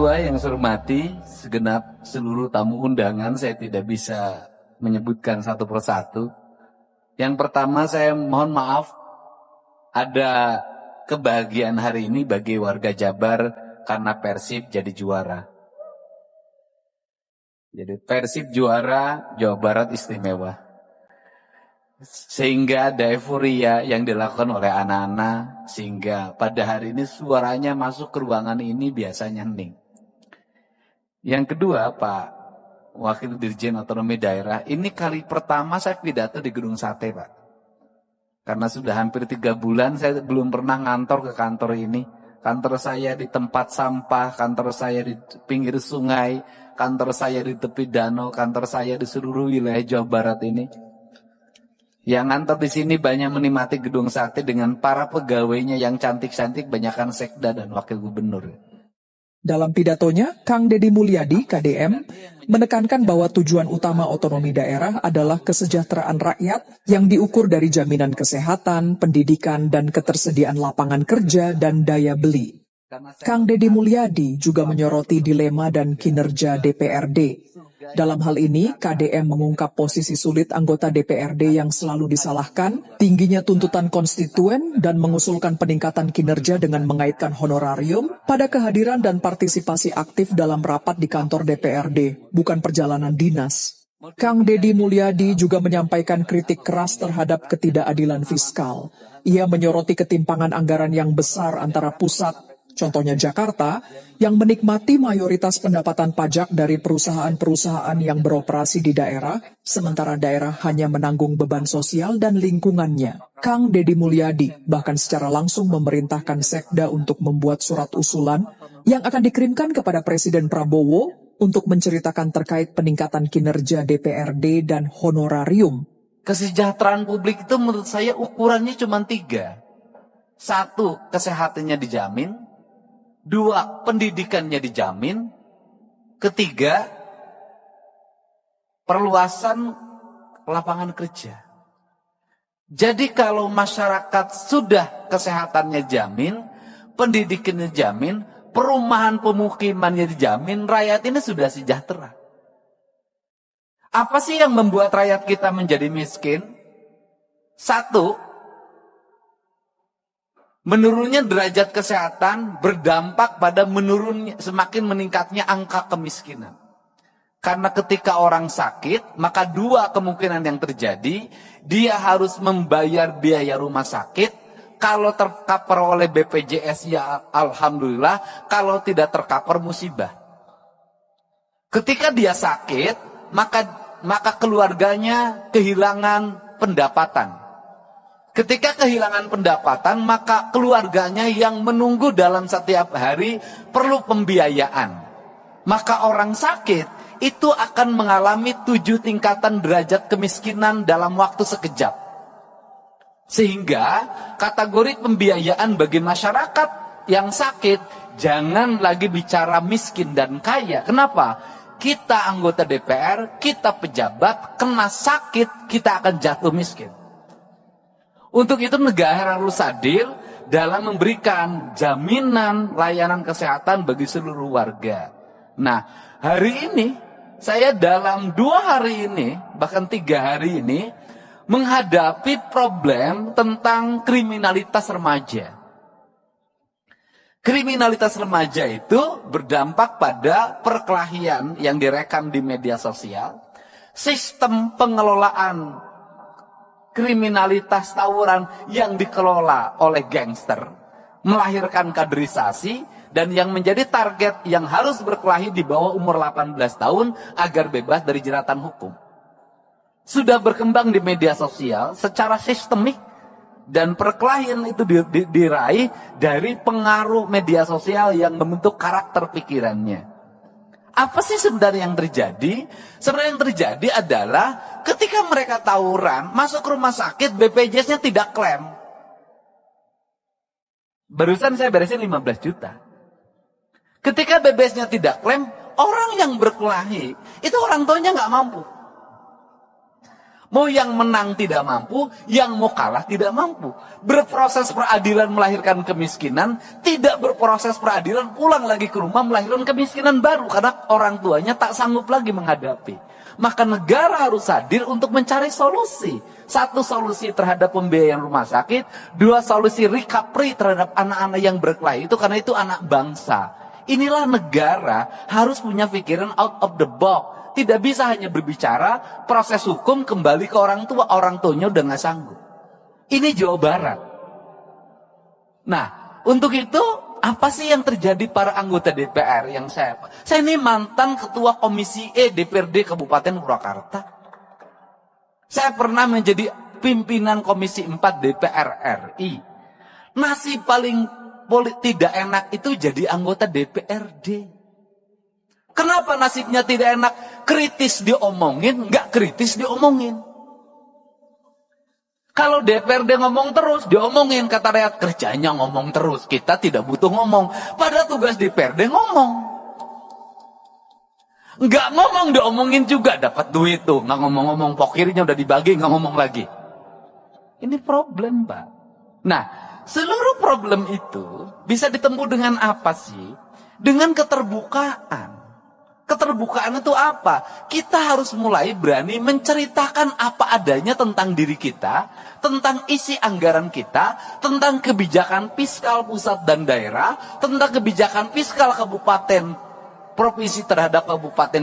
Ketua yang saya hormati, segenap seluruh tamu undangan, saya tidak bisa menyebutkan satu persatu. Yang pertama saya mohon maaf, ada kebahagiaan hari ini bagi warga Jabar karena Persib jadi juara. Jadi Persib juara, Jawa Barat istimewa. Sehingga ada euforia yang dilakukan oleh anak-anak, sehingga pada hari ini suaranya masuk ke ruangan ini biasanya hening. Yang kedua, Pak Wakil Dirjen Otonomi Daerah, ini kali pertama saya pidato di Gedung Sate, Pak. Karena sudah hampir 3 bulan saya belum pernah ngantor ke kantor ini. Kantor saya di tempat sampah, kantor saya di pinggir sungai, kantor saya di tepi danau, kantor saya di seluruh wilayah Jawa Barat ini. Yang ngantor di sini banyak menikmati Gedung Sate dengan para pegawainya yang cantik-cantik, banyakan sekda dan wakil gubernur. Dalam pidatonya, Kang Deddy Mulyadi, KDM, menekankan bahwa tujuan utama otonomi daerah adalah kesejahteraan rakyat yang diukur dari jaminan kesehatan, pendidikan, dan ketersediaan lapangan kerja dan daya beli. Kang Deddy Mulyadi juga menyoroti dilema dan kinerja DPRD. Dalam hal ini, KDM mengungkap posisi sulit anggota DPRD yang selalu disalahkan, tingginya tuntutan konstituen, dan mengusulkan peningkatan kinerja dengan mengaitkan honorarium pada kehadiran dan partisipasi aktif dalam rapat di kantor DPRD, bukan perjalanan dinas. Kang Deddy Mulyadi juga menyampaikan kritik keras terhadap ketidakadilan fiskal. Ia menyoroti ketimpangan anggaran yang besar antara pusat, contohnya Jakarta, yang menikmati mayoritas pendapatan pajak dari perusahaan-perusahaan yang beroperasi di daerah, sementara daerah hanya menanggung beban sosial dan lingkungannya. Kang Deddy Mulyadi bahkan secara langsung memerintahkan Sekda untuk membuat surat usulan yang akan dikirimkan kepada Presiden Prabowo untuk menceritakan terkait peningkatan kinerja DPRD dan honorarium. Kesejahteraan publik itu menurut saya ukurannya cuma 3. 1, kesehatannya dijamin. 2, pendidikannya dijamin. 3, perluasan lapangan kerja. Jadi kalau masyarakat sudah kesehatannya jamin, pendidikannya jamin, perumahan pemukimannya dijamin, rakyat ini sudah sejahtera. Apa sih yang membuat rakyat kita menjadi miskin? 1, menurunnya derajat kesehatan berdampak pada semakin meningkatnya angka kemiskinan. Karena ketika orang sakit, maka 2 kemungkinan yang terjadi, dia harus membayar biaya rumah sakit. Kalau tercover oleh BPJS ya alhamdulillah, kalau tidak tercover musibah. Ketika dia sakit, maka keluarganya kehilangan pendapatan. Ketika kehilangan pendapatan, maka keluarganya yang menunggu dalam setiap hari perlu pembiayaan. Maka orang sakit itu akan mengalami 7 tingkatan derajat kemiskinan dalam waktu sekejap. Sehingga kategori pembiayaan bagi masyarakat yang sakit, jangan lagi bicara miskin dan kaya. Kenapa? Kita anggota DPR, kita pejabat, kena sakit, kita akan jatuh miskin. Untuk itu negara harus adil dalam memberikan jaminan layanan kesehatan bagi seluruh warga. Nah, hari ini saya dalam 2 hari ini, bahkan 3 hari ini, menghadapi problem tentang kriminalitas remaja. Kriminalitas remaja itu berdampak pada perkelahian yang direkam di media sosial, sistem pengelolaan kriminalitas tawuran yang dikelola oleh gangster, melahirkan kaderisasi, dan yang menjadi target yang harus berkelahi di bawah umur 18 tahun agar bebas dari jeratan hukum. Sudah berkembang di media sosial secara sistemik, dan perkelahian itu diraih dari pengaruh media sosial yang membentuk karakter pikirannya. Apa sih sebenarnya yang terjadi? Sebenarnya yang terjadi adalah ketika mereka tawuran, masuk rumah sakit, BPJS-nya tidak klaim. Barusan saya beresin 15 juta. Ketika BPJS-nya tidak klaim, orang yang berkelahi, itu orang tuanya nggak mampu. Mau yang menang tidak mampu, yang mau kalah tidak mampu. Berproses peradilan melahirkan kemiskinan, tidak berproses peradilan pulang lagi ke rumah melahirkan kemiskinan baru. Karena orang tuanya tak sanggup lagi menghadapi. Maka negara harus hadir untuk mencari solusi. Satu, solusi terhadap pembiayaan rumah sakit. Dua, solusi recovery terhadap anak-anak yang berkelahi. Itu karena itu anak bangsa. Inilah negara harus punya pikiran out of the box. Tidak bisa hanya berbicara proses hukum kembali ke orang tuanya udah nggak sanggup. Ini Jawa Barat. Nah, untuk itu apa sih yang terjadi para anggota DPR yang saya ini mantan ketua Komisi E DPRD Kabupaten Purwakarta. Saya pernah menjadi pimpinan Komisi 4 DPR RI. Nasib paling tidak enak itu jadi anggota DPRD. Kenapa nasibnya tidak enak? Kritis diomongin, nggak kritis diomongin. Kalau DPRD ngomong terus, diomongin. Kata rakyat, kerjanya ngomong terus. Kita tidak butuh ngomong. Pada tugas DPRD ngomong. Nggak ngomong, diomongin juga. Dapat duit tuh. Nggak ngomong-ngomong, pokirnya udah dibagi, nggak ngomong lagi. Ini problem, Pak. Nah, seluruh problem itu bisa ditempuh dengan apa sih? Dengan keterbukaan. Keterbukaan itu apa? Kita harus mulai berani menceritakan apa adanya tentang diri kita, tentang isi anggaran kita, tentang kebijakan fiskal pusat dan daerah, tentang kebijakan fiskal kabupaten, provinsi terhadap kabupaten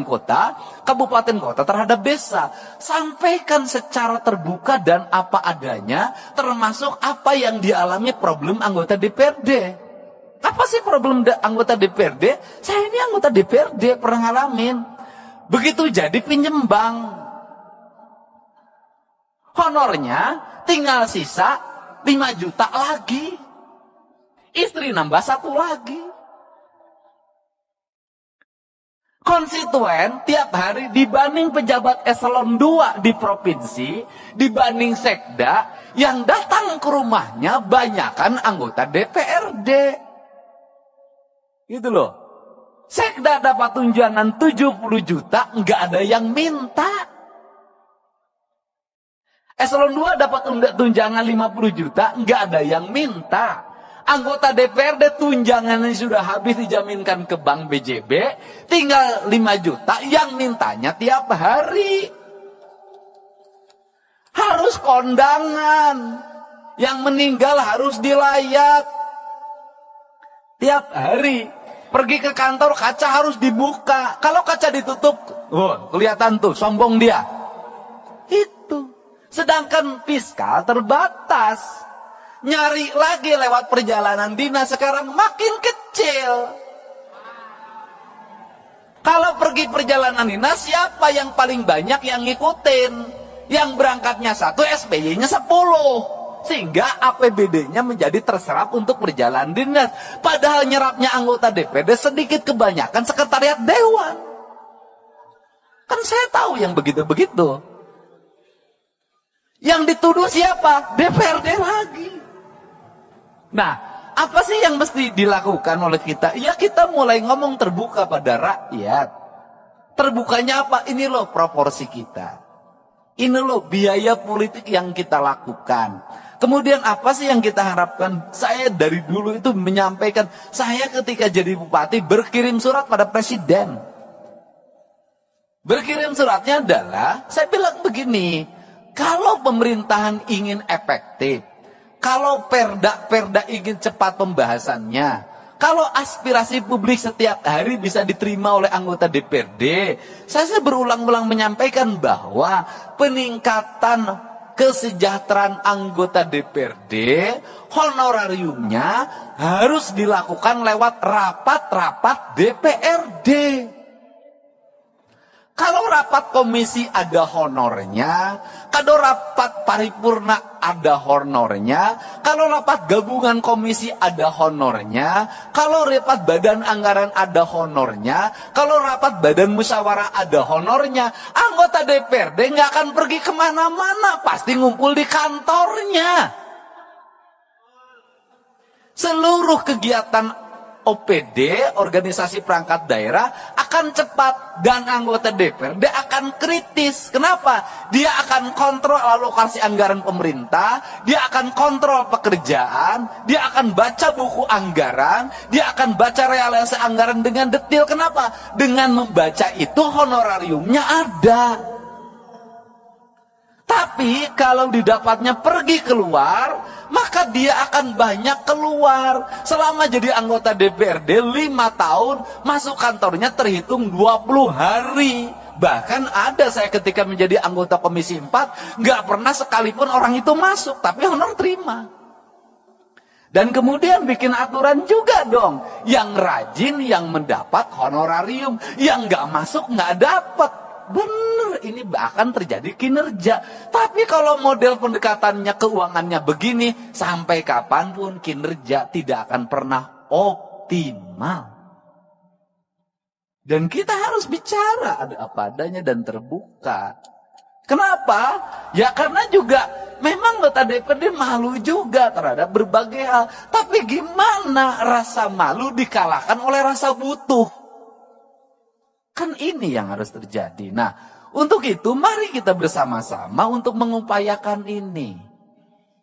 kota terhadap desa. Sampaikan secara terbuka dan apa adanya, termasuk apa yang dialami problem anggota DPRD. Apa sih problem anggota DPRD? Saya ini anggota DPRD, pernah ngalamin. Begitu jadi pinjem bank. Honornya tinggal sisa 5 juta lagi. Istri nambah 1 lagi. Konstituen tiap hari dibanding pejabat eselon 2 di provinsi, dibanding sekda, yang datang ke rumahnya banyakan anggota DPRD. Gitu loh. Sekda dapat tunjangan 70 juta, nggak ada yang minta. Eselon 2 dapat tunjangan 50 juta, nggak ada yang minta. Anggota DPRD tunjangannya sudah habis dijaminkan ke Bank BJB, tinggal 5 juta, yang mintanya tiap hari. Harus kondangan. Yang meninggal harus dilayat. Tiap hari. Pergi ke kantor, kaca harus dibuka. Kalau kaca ditutup, kelihatan tuh, sombong dia. Itu. Sedangkan fiskal terbatas. Nyari lagi lewat perjalanan dinas sekarang makin kecil. Kalau pergi perjalanan dinas, siapa yang paling banyak yang ngikutin? Yang berangkatnya 1, SPY-nya 10. Sehingga APBD-nya menjadi terserap untuk perjalanan dinas. Padahal nyerapnya anggota DPRD sedikit, kebanyakan sekretariat dewan. Kan saya tahu yang begitu-begitu. Yang dituduh siapa? DPRD lagi. Nah, apa sih yang mesti dilakukan oleh kita? Ya, kita mulai ngomong terbuka pada rakyat. Terbukanya apa? Ini loh proporsi kita. Ini loh biaya politik yang kita lakukan. Kemudian apa sih yang kita harapkan? Saya dari dulu itu menyampaikan, saya ketika jadi bupati berkirim surat pada presiden. Berkirim suratnya adalah, saya bilang begini, kalau pemerintahan ingin efektif, kalau perda ingin cepat pembahasannya, kalau aspirasi publik setiap hari bisa diterima oleh anggota DPRD, saya berulang-ulang menyampaikan bahwa peningkatan kesejahteraan anggota DPRD, honorariumnya harus dilakukan lewat rapat-rapat DPRD. Kalau rapat komisi ada honornya, kalau rapat paripurna ada honornya, kalau rapat gabungan komisi ada honornya, kalau rapat badan anggaran ada honornya, kalau rapat badan musyawarah ada honornya, anggota DPRD nggak akan pergi kemana-mana, pasti ngumpul di kantornya. Seluruh kegiatan OPD, organisasi perangkat daerah, akan cepat. Dan anggota DPRD akan kritis. Kenapa? Dia akan kontrol alokasi anggaran pemerintah, dia akan kontrol pekerjaan, dia akan baca buku anggaran, dia akan baca realisasi anggaran dengan detail. Kenapa? Dengan membaca itu honorariumnya ada. Tapi kalau didapatnya pergi keluar, maka dia akan banyak keluar. Selama jadi anggota DPRD 5 tahun, masuk kantornya terhitung 20 hari. Bahkan ada saya ketika menjadi anggota Komisi 4, nggak pernah sekalipun orang itu masuk, tapi honor terima. Dan kemudian bikin aturan juga dong. Yang rajin yang mendapat honorarium, yang nggak masuk nggak dapat. Bener, ini akan terjadi kinerja. Tapi kalau model pendekatannya keuangannya begini, sampai kapanpun kinerja tidak akan pernah optimal. Dan kita harus bicara ada apa adanya dan terbuka. Kenapa? Ya karena juga memang anggota DPRD malu juga terhadap berbagai hal. Tapi gimana rasa malu dikalahkan oleh rasa butuh? Kan ini yang harus terjadi. Nah, untuk itu mari kita bersama-sama untuk mengupayakan ini.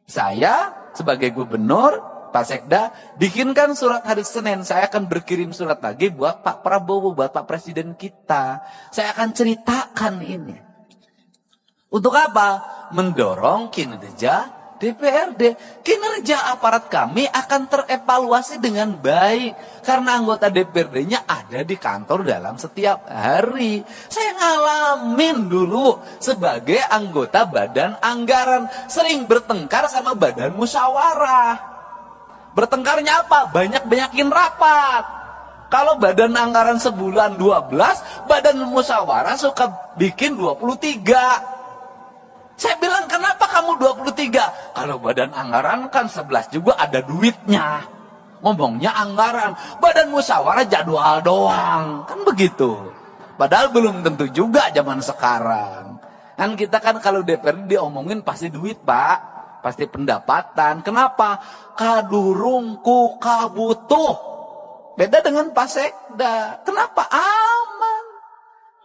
Saya sebagai gubernur, Pak Sekda, bikinkan surat hari Senin. Saya akan berkirim surat lagi buat Pak Prabowo, buat Pak Presiden kita. Saya akan ceritakan ini. Untuk apa? Mendorong kinerja DPRD. Kinerja aparat kami akan terevaluasi dengan baik. Karena anggota DPRD-nya ada di kantor dalam setiap hari. Saya ngalamin dulu sebagai anggota badan anggaran. Sering bertengkar sama badan musyawarah. Bertengkarnya apa? Banyak-banyakin rapat. Kalau badan anggaran sebulan 12, badan musyawarah suka bikin 23. Saya bilang, kenapa kamu 23? Kalau badan anggaran kan 11 juga ada duitnya. Ngomongnya anggaran. Badan musyawarah jadwal doang. Kan begitu. Padahal belum tentu juga zaman sekarang. Kan kita kan kalau DPR diomongin pasti duit, Pak. Pasti pendapatan. Kenapa? Kadurungku kabutuh. Beda dengan Pak Sekda. Kenapa? Aman.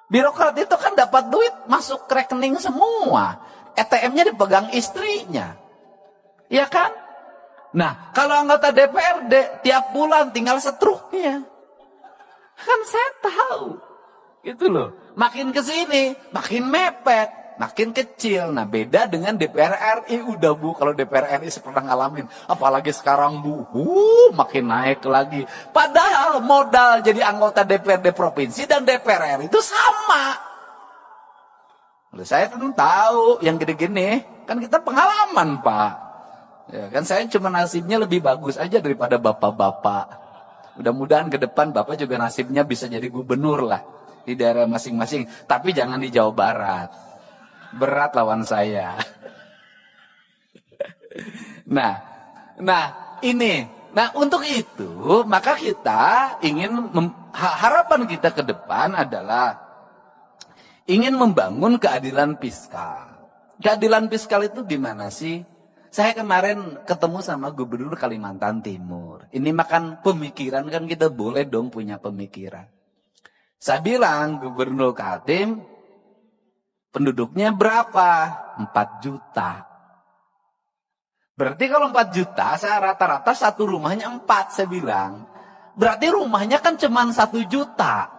Birokrat itu kan dapat duit masuk ke rekening semua. ATM-nya dipegang istrinya. Iya kan? Nah, kalau anggota DPRD tiap bulan tinggal setruknya. Kan saya tahu. Gitu loh. Makin ke sini, makin mepet, makin kecil. Nah, beda dengan DPR RI. Udah Bu, kalau DPR RI pernah ngalamin. Apalagi sekarang Bu, makin naik lagi. Padahal modal jadi anggota DPRD provinsi dan DPR RI itu sama. Lalu saya tentu tahu yang gini-gini, kan kita pengalaman Pak. Ya kan saya cuma nasibnya lebih bagus aja daripada bapak-bapak. Mudah-mudahan ke depan Bapak juga nasibnya bisa jadi gubernur lah di daerah masing-masing. Tapi jangan di Jawa Barat. Berat lawan saya. Nah ini. Nah untuk itu maka kita ingin harapan kita ke depan adalah ingin membangun keadilan fiskal. Keadilan fiskal itu gimana sih? Saya kemarin ketemu sama Gubernur Kalimantan Timur. Ini makan pemikiran, kan kita boleh dong punya pemikiran. Saya bilang, Gubernur Kaltim, penduduknya berapa? 4 juta. Berarti kalau 4 juta, saya rata-rata satu rumahnya 4, saya bilang. Berarti rumahnya kan cuma 1 juta.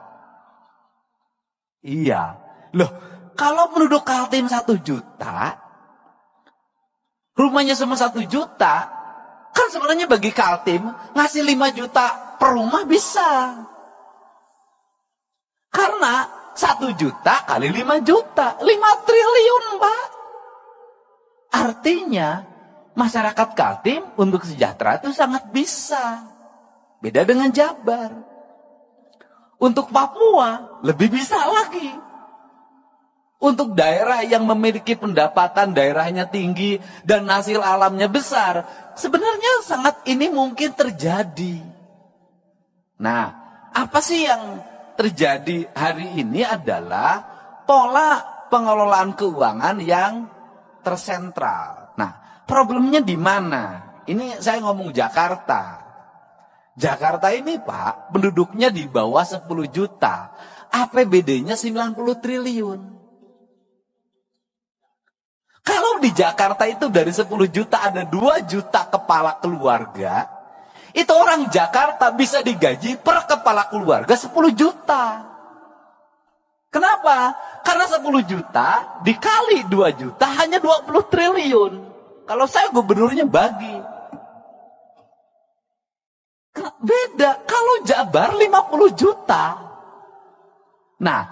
Iya. Loh, kalau penduduk Kaltim 1 juta, rumahnya cuma 1 juta, kan sebenarnya bagi Kaltim, ngasih 5 juta per rumah bisa. Karena 1 juta kali 5 juta, 5 triliun, Pak. Artinya, masyarakat Kaltim untuk sejahtera itu sangat bisa. Beda dengan Jabar. Untuk Papua, lebih bisa lagi. Untuk daerah yang memiliki pendapatan daerahnya tinggi dan hasil alamnya besar, sebenarnya sangat ini mungkin terjadi. Nah, apa sih yang terjadi hari ini adalah pola pengelolaan keuangan yang tersentral. Nah, problemnya di mana? Ini saya ngomong Jakarta. Jakarta ini Pak, penduduknya di bawah 10 juta. APBD-nya 90 triliun. Kalau di Jakarta itu dari 10 juta ada 2 juta kepala keluarga, itu orang Jakarta bisa digaji per kepala keluarga 10 juta. Kenapa? Karena 10 juta dikali 2 juta hanya 20 triliun. Kalau saya gubernurnya bagi. Beda. Kalau Jabar 50 juta. Nah,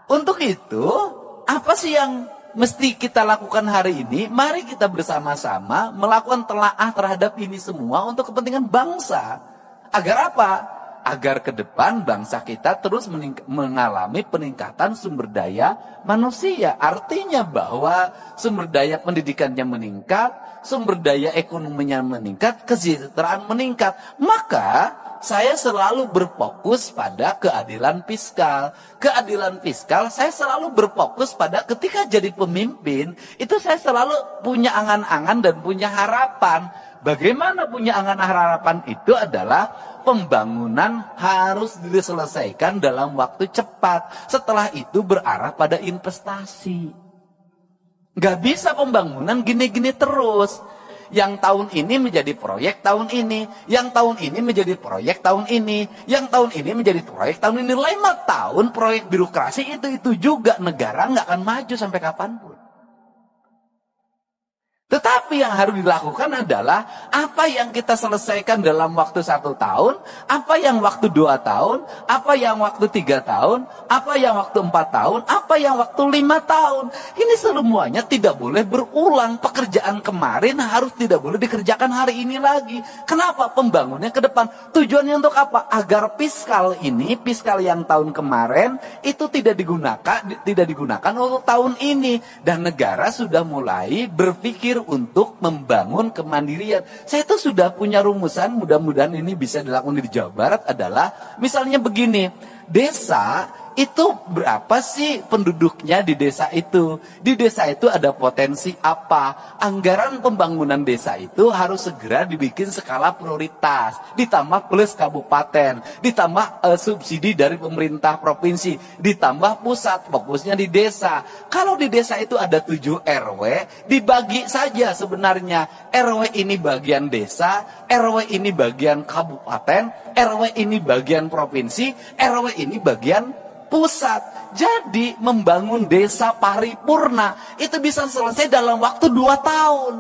untuk itu, apa sih yang mesti kita lakukan hari ini? Mari kita bersama-sama melakukan telaah terhadap ini semua untuk kepentingan bangsa. Agar apa? Agar ke depan bangsa kita terus mengalami peningkatan sumber daya manusia. Artinya bahwa sumber daya pendidikannya meningkat, sumber daya ekonominya meningkat, kesejahteraan meningkat. Maka saya selalu berfokus pada keadilan fiskal. Keadilan fiskal saya selalu berfokus pada ketika jadi pemimpin, itu saya selalu punya angan-angan dan punya harapan. Bagaimana punya angan harapan itu adalah pembangunan harus diselesaikan dalam waktu cepat. Setelah itu berarah pada investasi. Nggak bisa pembangunan gini-gini terus. Yang tahun ini menjadi proyek tahun ini. Yang tahun ini menjadi proyek tahun ini. Yang tahun ini menjadi proyek tahun ini. 5 tahun proyek birokrasi itu juga. Negara nggak akan maju sampai kapanpun. Tetapi yang harus dilakukan adalah apa yang kita selesaikan dalam waktu 1 tahun, apa yang waktu 2 tahun, apa yang waktu 3 tahun, apa yang waktu 4 tahun, apa yang waktu 5 tahun. Ini semuanya tidak boleh berulang. Pekerjaan kemarin harus tidak boleh dikerjakan hari ini lagi. Kenapa? Pembangunannya ke depan. Tujuannya untuk apa? Agar fiskal ini, fiskal yang tahun kemarin itu tidak digunakan untuk tahun ini. Dan negara sudah mulai berpikir untuk membangun kemandirian. Saya itu sudah punya rumusan, mudah-mudahan ini bisa dilakukan di Jawa Barat adalah, misalnya begini, desa itu berapa sih penduduknya di desa itu? Di desa itu ada potensi apa? Anggaran pembangunan desa itu harus segera dibikin skala prioritas, ditambah plus kabupaten, ditambah subsidi dari pemerintah provinsi, ditambah pusat, fokusnya di desa. Kalau di desa itu ada 7 RW, dibagi saja sebenarnya. RW ini bagian desa, RW ini bagian kabupaten, RW ini bagian provinsi, RW ini bagian pusat. Jadi membangun desa paripurna itu bisa selesai dalam waktu 2 tahun.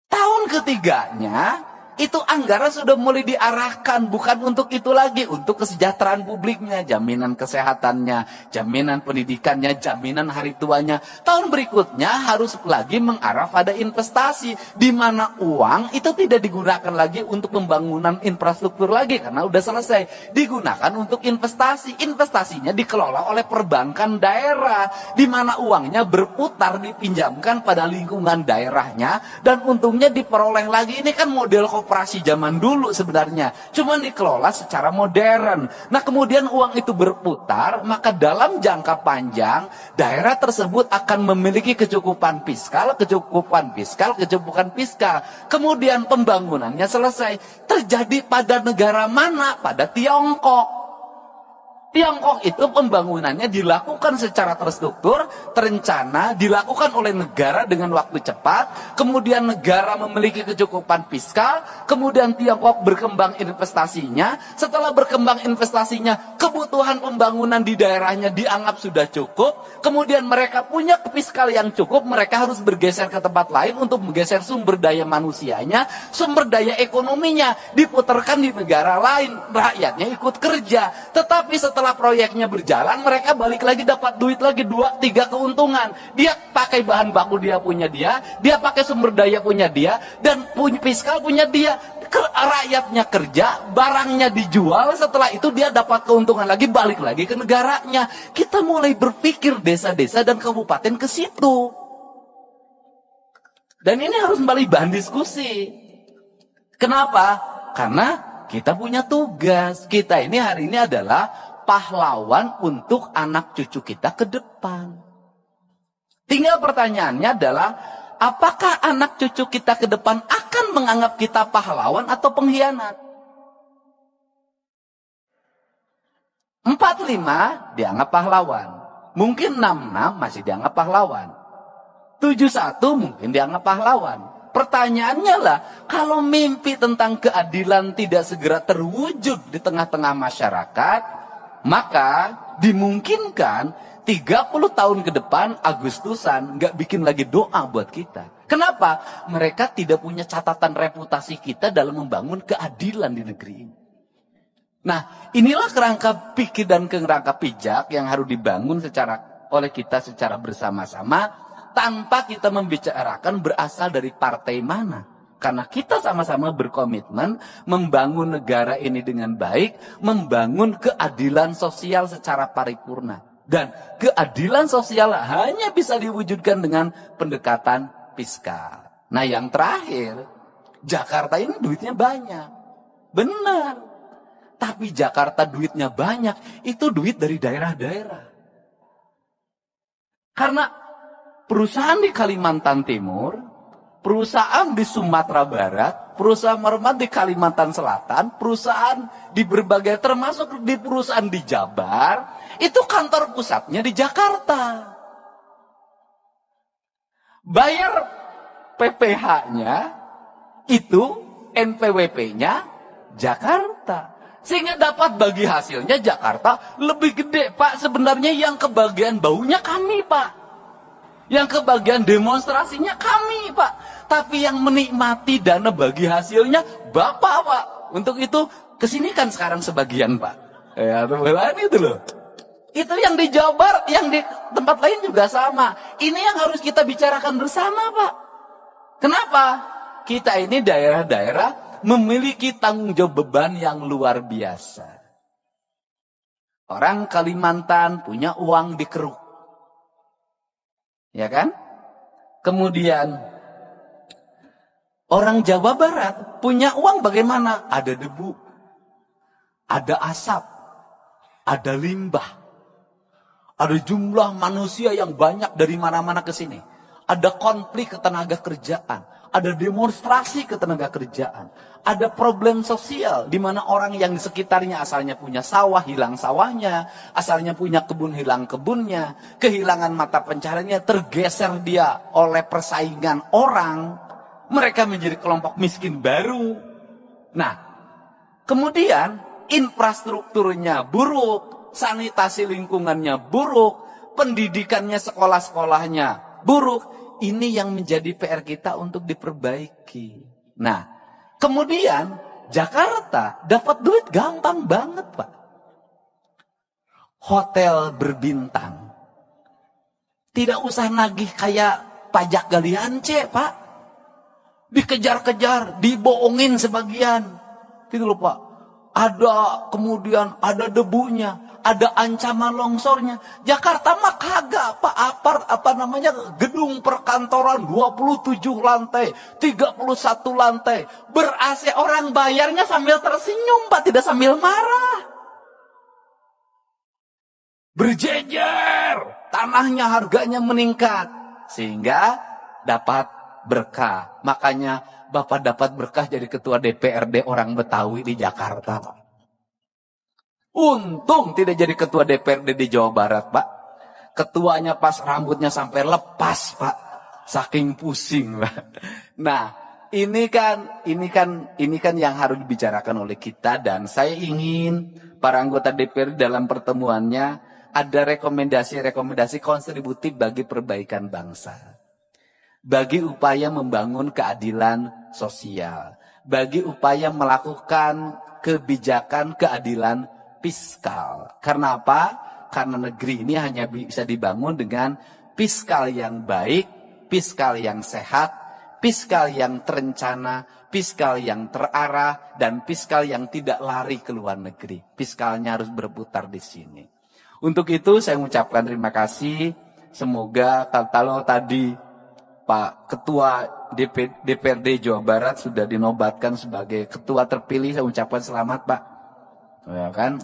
Tahun ketiganya itu anggaran sudah mulai diarahkan, bukan untuk itu lagi, untuk kesejahteraan publiknya, jaminan kesehatannya, jaminan pendidikannya, jaminan hari tuanya. Tahun berikutnya harus lagi mengarah pada investasi, di mana uang itu tidak digunakan lagi untuk pembangunan infrastruktur lagi, karena udah selesai. Digunakan untuk investasi. Investasinya dikelola oleh perbankan daerah, di mana uangnya berputar, dipinjamkan pada lingkungan daerahnya, dan untungnya diperoleh lagi. Ini kan model operasi zaman dulu sebenarnya, cuma dikelola secara modern. Nah, kemudian uang itu berputar, maka dalam jangka panjang daerah tersebut akan memiliki kecukupan fiskal. Kemudian pembangunannya selesai. Terjadi pada negara mana? Pada Tiongkok. Tiongkok itu pembangunannya dilakukan secara terstruktur, terencana, dilakukan oleh negara dengan waktu cepat, kemudian negara memiliki kecukupan fiskal, kemudian Tiongkok berkembang investasinya, setelah berkembang investasinya, kebutuhan pembangunan di daerahnya dianggap sudah cukup, kemudian mereka punya fiskal yang cukup, mereka harus bergeser ke tempat lain untuk menggeser sumber daya manusianya, sumber daya ekonominya, diputarkan di negara lain, rakyatnya ikut kerja. Tetapi setelah proyeknya berjalan, mereka balik lagi dapat duit lagi 2-3 keuntungan. Dia pakai bahan baku dia punya dia pakai sumber daya punya dia, dan punya fiskal punya dia. Rakyatnya kerja, barangnya dijual, setelah itu dia dapat keuntungan lagi, balik lagi ke negaranya. Kita mulai berpikir desa-desa dan kabupaten ke situ. Dan ini harus kembali bahan diskusi. Kenapa? Karena kita punya tugas. Kita ini hari ini adalah pahlawan untuk anak cucu kita ke depan. Tinggal pertanyaannya adalah, apakah anak cucu kita ke depan akan akan menganggap kita pahlawan atau pengkhianat. 45 dianggap pahlawan. Mungkin 66 masih dianggap pahlawan. 71 mungkin dianggap pahlawan. Pertanyaannya lah, kalau mimpi tentang keadilan tidak segera terwujud di tengah-tengah masyarakat, maka dimungkinkan 30 tahun ke depan Agustusan nggak bikin lagi doa buat kita. Kenapa? Mereka tidak punya catatan reputasi kita dalam membangun keadilan di negeri ini. Nah, inilah kerangka pikir dan kerangka pijak yang harus dibangun oleh kita secara bersama-sama, tanpa kita membicarakan berasal dari partai mana. Karena kita sama-sama berkomitmen membangun negara ini dengan baik, membangun keadilan sosial secara paripurna. Dan keadilan sosial hanya bisa diwujudkan dengan pendekatan fiskal. Nah, yang terakhir, Jakarta ini duitnya banyak. Benar. Tapi Jakarta duitnya banyak, itu duit dari daerah-daerah. Karena perusahaan di Kalimantan Timur, perusahaan di Sumatera Barat, perusahaan merembet di Kalimantan Selatan, perusahaan di berbagai, termasuk di perusahaan di Jabar, itu kantor pusatnya di Jakarta. Bayar PPh-nya, itu NPWP-nya Jakarta. Sehingga dapat bagi hasilnya Jakarta lebih gede, Pak. Sebenarnya yang kebagian baunya kami, Pak. Yang kebagian demonstrasinya kami, Pak. Tapi yang menikmati dana bagi hasilnya Bapak, Pak. Untuk itu, kesini kan sekarang sebagian, Pak. Ya, itu loh. Itu yang di Jawa Barat, yang di tempat lain juga sama. Ini yang harus kita bicarakan bersama, Pak. Kenapa? Kita ini daerah-daerah memiliki tanggung jawab beban yang luar biasa. Orang Kalimantan punya uang di keruk. Ya kan? Kemudian orang Jawa Barat punya uang bagaimana? Ada debu, ada asap, ada limbah, ada jumlah manusia yang banyak dari mana-mana ke sini. Ada konflik ketenaga kerjaan, ada demonstrasi ketenaga kerjaan, ada problem sosial di mana orang yang di sekitarnya asalnya punya sawah hilang sawahnya, asalnya punya kebun hilang kebunnya, kehilangan mata pencahariannya, tergeser dia oleh persaingan orang, mereka menjadi kelompok miskin baru. Nah, kemudian infrastrukturnya buruk, sanitasi lingkungannya buruk, pendidikannya sekolah-sekolahnya buruk. Ini yang menjadi PR kita untuk diperbaiki. Nah, kemudian Jakarta dapat duit gampang banget, Pak. Hotel berbintang. Tidak usah nagih kayak pajak galian C, Pak. Dikejar-kejar, dibohongin sebagian. Gitu loh, Pak. Kemudian ada debunya, ada ancaman longsornya. Jakarta mah kagak, Pak. Gedung perkantoran 27 lantai, 31 lantai. Ber-AC, orang bayarnya sambil tersenyum, Pak, tidak sambil marah. Berjejer, tanahnya harganya meningkat sehingga dapat berkah. Makanya Bapak dapat berkah jadi ketua DPRD orang Betawi di Jakarta, Pak. Untung tidak jadi ketua DPRD di Jawa Barat, Pak. Ketuanya pas rambutnya sampai lepas, Pak. Saking pusing, Pak. Nah, ini kan yang harus dibicarakan oleh kita, dan saya ingin para anggota DPRD dalam pertemuannya ada rekomendasi kontributif bagi perbaikan bangsa. Bagi upaya membangun keadilan sosial, bagi upaya melakukan kebijakan keadilan fiskal. Karena apa? Karena negeri ini hanya bisa dibangun dengan fiskal yang baik, fiskal yang sehat, fiskal yang terencana, fiskal yang terarah, dan fiskal yang tidak lari ke luar negeri. Fiskalnya harus berputar di sini. Untuk itu saya mengucapkan terima kasih. Semoga kalau tadi Pak Ketua DPRD Jawa Barat sudah dinobatkan sebagai ketua terpilih, saya ucapkan selamat, Pak. Ya kan?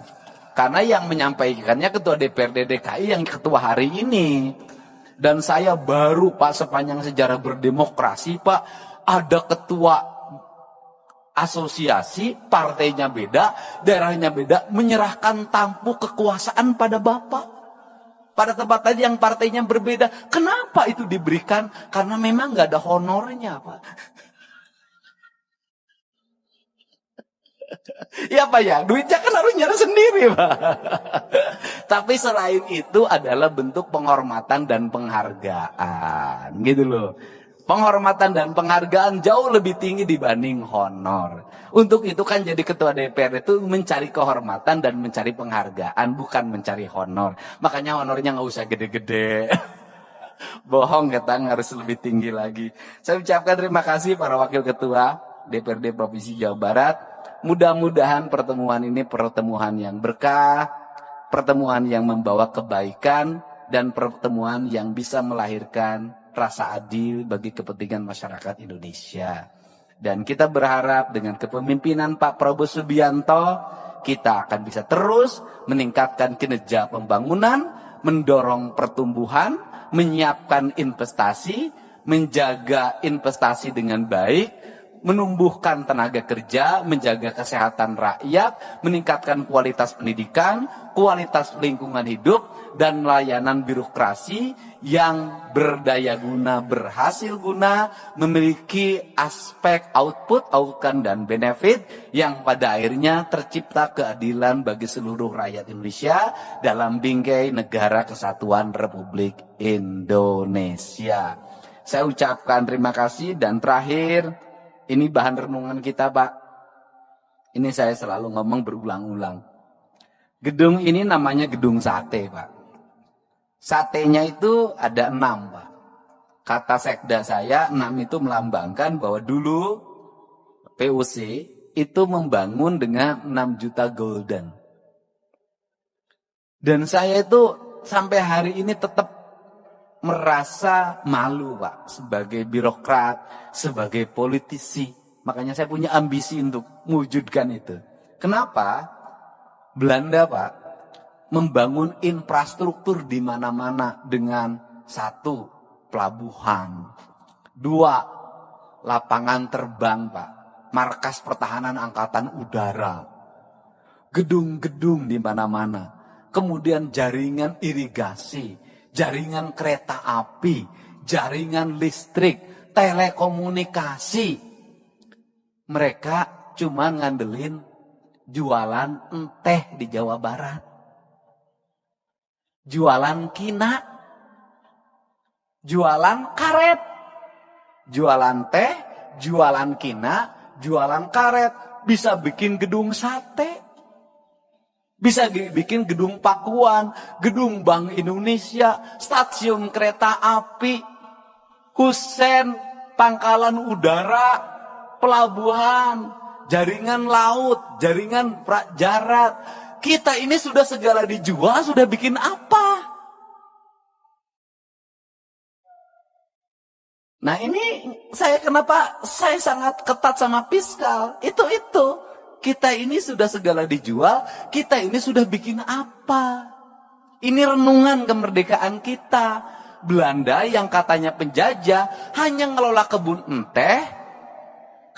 Karena yang menyampaikannya Ketua DPRD DKI yang ketua hari ini. Dan saya baru, Pak, sepanjang sejarah berdemokrasi, Pak, ada ketua asosiasi, partainya beda, daerahnya beda, menyerahkan tampuk kekuasaan pada bapak. Pada tempat tadi yang partainya berbeda. Kenapa itu diberikan? Karena memang nggak ada honornya, Pak. Ya Pak ya, duitnya kan harus nyari sendiri Pak. Tapi selain itu adalah bentuk penghormatan dan penghargaan. Gitu loh. Penghormatan dan penghargaan jauh lebih tinggi dibanding honor. Untuk itu kan jadi ketua DPR itu mencari kehormatan dan mencari penghargaan, bukan mencari honor. Makanya honornya nggak usah gede-gede. Bohong kata, harus lebih tinggi lagi. Saya ucapkan terima kasih para wakil ketua DPRD Provinsi Jawa Barat. Mudah-mudahan pertemuan ini pertemuan yang berkah, pertemuan yang membawa kebaikan, dan pertemuan yang bisa melahirkan rasa adil bagi kepentingan masyarakat Indonesia. Dan kita berharap dengan kepemimpinan Pak Prabowo Subianto, kita akan bisa terus meningkatkan kinerja pembangunan, mendorong pertumbuhan, menyiapkan investasi, menjaga investasi dengan baik, menumbuhkan tenaga kerja, menjaga kesehatan rakyat, meningkatkan kualitas pendidikan, kualitas lingkungan hidup, dan layanan birokrasi yang berdaya guna, berhasil guna, memiliki aspek output, outcome, dan benefit yang pada akhirnya tercipta keadilan bagi seluruh rakyat Indonesia dalam bingkai negara kesatuan Republik Indonesia. Saya ucapkan terima kasih, dan terakhir, ini bahan renungan kita Pak. Ini saya selalu ngomong berulang-ulang. Gedung ini namanya gedung sate Pak. Satenya itu ada 6 Pak. Kata sekda saya 6 itu melambangkan bahwa dulu POC itu membangun dengan 6 juta golden. Dan saya itu sampai hari ini tetap merasa malu Pak, sebagai birokrat, sebagai politisi. Makanya saya punya ambisi untuk mewujudkan itu. Kenapa? Belanda Pak membangun infrastruktur di mana-mana dengan 1, pelabuhan, 2, lapangan terbang Pak, markas pertahanan angkatan udara, gedung-gedung di mana-mana, kemudian jaringan irigasi, jaringan kereta api, jaringan listrik, telekomunikasi. Mereka cuma ngandelin jualan teh di Jawa Barat, jualan kina, jualan karet, jualan teh, jualan kina, jualan karet, bisa bikin gedung sate. Bisa bikin gedung Pakuan, gedung Bank Indonesia, stasiun kereta api, kusen, pangkalan udara, pelabuhan, jaringan laut, jaringan darat. Kita ini sudah segala dijual, sudah bikin apa? Nah ini kenapa saya sangat ketat sama fiskal, itu. Kita ini sudah segala dijual, kita ini sudah bikin apa? Ini renungan kemerdekaan kita. Belanda yang katanya penjajah hanya ngelola kebun teh,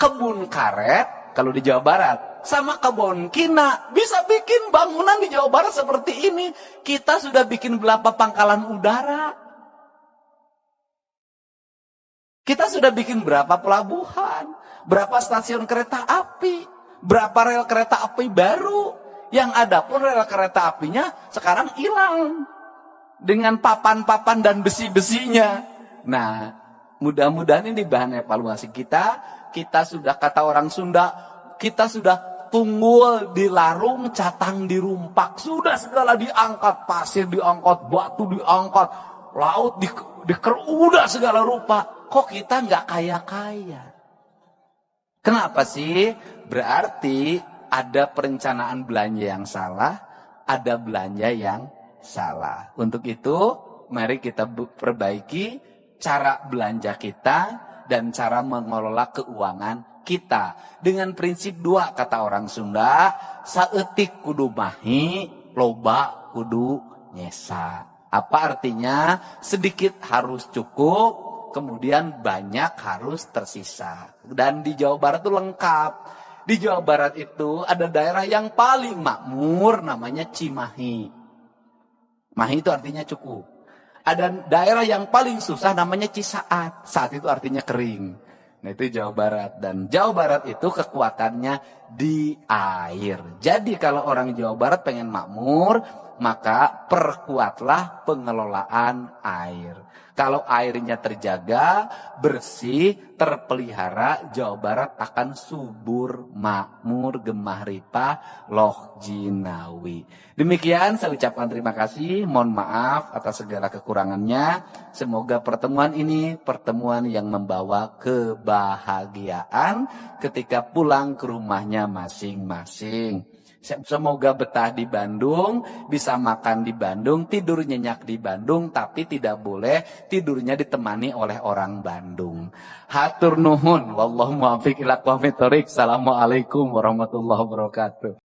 kebun karet kalau di Jawa Barat, sama kebun kina. Bisa bikin bangunan di Jawa Barat seperti ini. Kita sudah bikin berapa pangkalan udara? Kita sudah bikin berapa pelabuhan? Berapa stasiun kereta api? Berapa rel kereta api baru? Yang ada pun rel kereta apinya sekarang hilang dengan papan-papan dan besi-besinya. Nah, mudah-mudahan ini bahan evaluasi kita. Kita sudah, kata orang Sunda, kita sudah tunggul di larung, catang di rumpak. Sudah segala diangkat, pasir diangkat, batu diangkat, laut udah segala rupa. Kok kita nggak kaya-kaya? Kenapa sih? Berarti ada perencanaan belanja yang salah, ada belanja yang salah. Untuk itu, mari kita perbaiki cara belanja kita dan cara mengelola keuangan kita. Dengan prinsip 2, kata orang Sunda, saeutik kudu mahi, loba kudu nyesa. Apa artinya? Sedikit harus cukup, kemudian banyak harus tersisa. Dan di Jawa Barat itu lengkap. Di Jawa Barat itu ada daerah yang paling makmur namanya Cimahi. Mahi itu artinya cukup. Ada daerah yang paling susah namanya Cisaat. Saat itu artinya kering. Nah itu Jawa Barat. Dan Jawa Barat itu kekuatannya di air. Jadi kalau orang Jawa Barat pengen makmur, maka perkuatlah pengelolaan air. Kalau airnya terjaga, bersih, terpelihara, Jawa Barat akan subur, makmur, gemah ripah, loh jinawi. Demikian saya ucapkan terima kasih, mohon maaf atas segala kekurangannya. Semoga pertemuan ini pertemuan yang membawa kebahagiaan ketika pulang ke rumahnya masing-masing. Semoga betah di Bandung, bisa makan di Bandung, tidur nyenyak di Bandung, tapi tidak boleh tidurnya ditemani oleh orang Bandung. Hatur nuhun, wallahu muwaffiq ila aqwamit thoriq. Assalamualaikum warahmatullahi wabarakatuh.